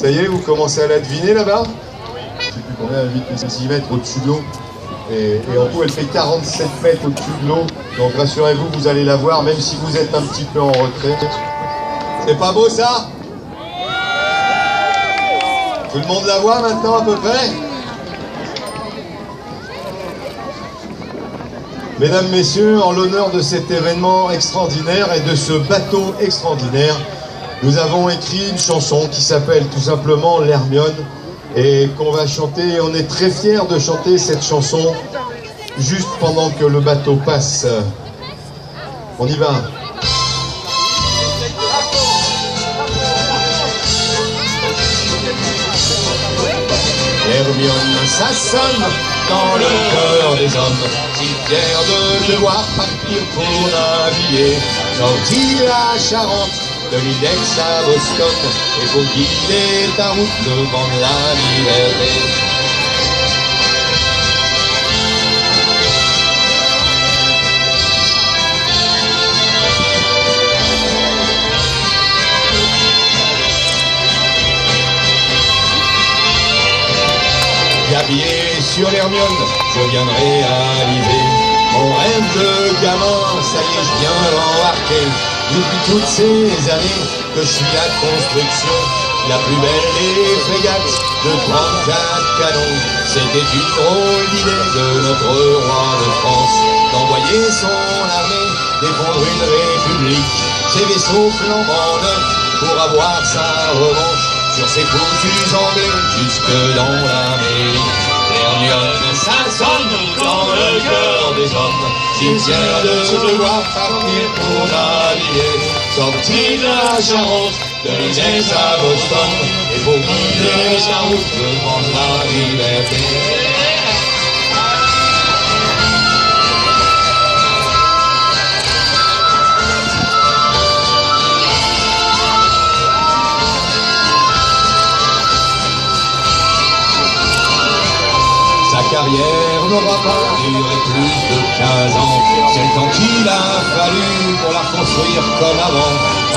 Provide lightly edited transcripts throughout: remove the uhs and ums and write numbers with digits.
Ça y est, vous commencez à la deviner là-bas? Je ne sais plus combien, 8 cm au-dessus de l'eau. Et en tout, elle fait 47 mètres au-dessus de l'eau. Donc rassurez-vous, vous allez la voir, même si vous êtes un petit peu en retrait. C'est pas beau ça? Tout le monde la voit maintenant à peu près? Mesdames, Messieurs, en l'honneur de cet événement extraordinaire et de ce bateau extraordinaire, nous avons écrit une chanson qui s'appelle tout simplement l'Hermione et qu'on va chanter. On est très fiers de chanter cette chanson juste pendant que le bateau passe. On y va. Hermione, ça sonne dans le cœur des hommes, si fier de devoir partir pour naviguer, sortir la Charente, de l'Index à Boston, et pour guider ta route devant la liberté. Habillé sur l'Hermione, je viens de réaliser mon rêve de gamin, ça y est, je viens l'embarquer. Depuis toutes ces années que je suis la construction, la plus belle des frégates de 34 canons. C'était une drôle d'idée de notre roi de France d'envoyer son armée défendre une république, ses vaisseaux flambant neufs pour avoir sa revanche sur ces foutus anglais jusque dans l'Amérique. L'Hermione, ça sonne dans le cœur des hommes, si fiers de devoir partir pour naviguer, sortir de la Charente, de l'Index à Boston, et pour guider la route devant la liberté. Sa carrière n'aura pas duré plus de 15 ans. C'est le temps qu'il a fallu pour la construire comme avant.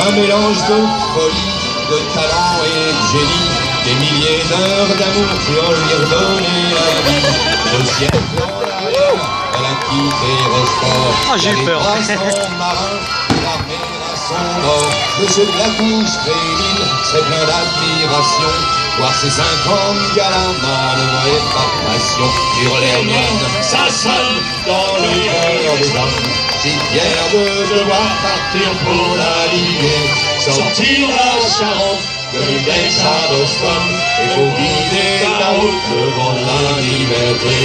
Un mélange de folie, de talent et de génie. Des milliers d'heures d'amour qui ont lui redonné la vie. Le siècle en arrière, elle a quitté Rochefort. Oh, j'ai eu peur. Son marin, la mer à son nord. Monsieur de la couche féline serait plein d'admiration. Voir ces 50 galas manœuvrer par passion sur l'Hermione, ça sonne dans le cœur des hommes, si fiers de devoir partir pour naviguer, sortir la Charente, de l'Index à Boston, et pour guider la route devant la liberté.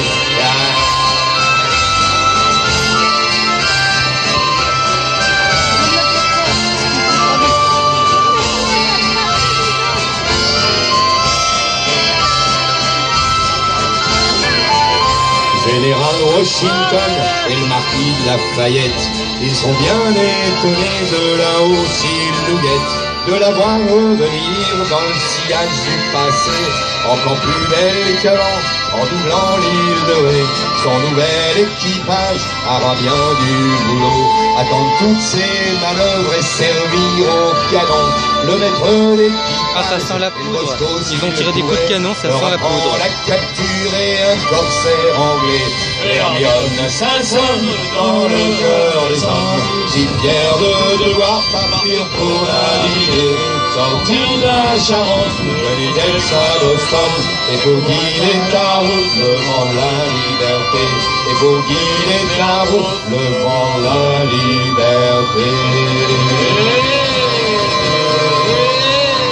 Général Washington et le marquis de Lafayette, ils sont bien étonnés de là-haut s'ils nous guettent, de la voir revenir dans le sillage du passé, encore plus belle qu'avant, en doublant l'île de Ré. Son nouvel équipage aura bien du boulot, attendre toutes ces manœuvres et servir au canon. Le maître d'équipage, ah, ça sent la poudre. Ils ont tiré des coups de canon, ça sent la poudre. La capture et un corsaire anglais. L'Hermione, ça sonne dans le cœur des hommes, si fiers de devoir partir pour naviguer, sortir de la Charente, de l'Index à Boston, et pour guider ta route devant la liberté, et pour guider ta route devant la liberté.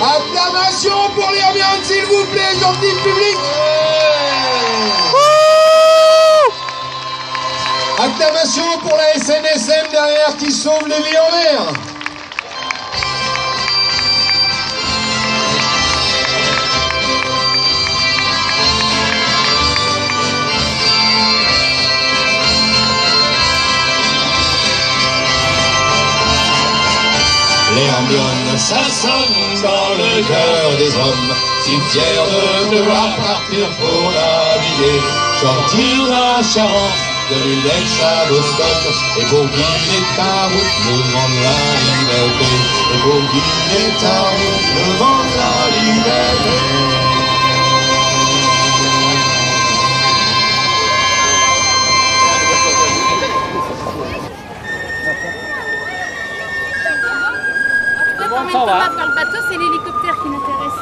Acclamation pour l'Hermione, s'il vous plaît, gentil public. Acclamation pour la SNSM derrière qui sauve les vies en mer. L'Hermione, ça sonne dans le cœur des hommes, si fiers de devoir partir pour naviguer, sortir de la Charente, de l'île d'Aix à Boston. Et pour guider ta route, le vent de la liberté. Et pour guider ta route, le vent de la liberté. Quand on met le tomate dans le bateau, c'est l'hélicoptère qui m'intéresse.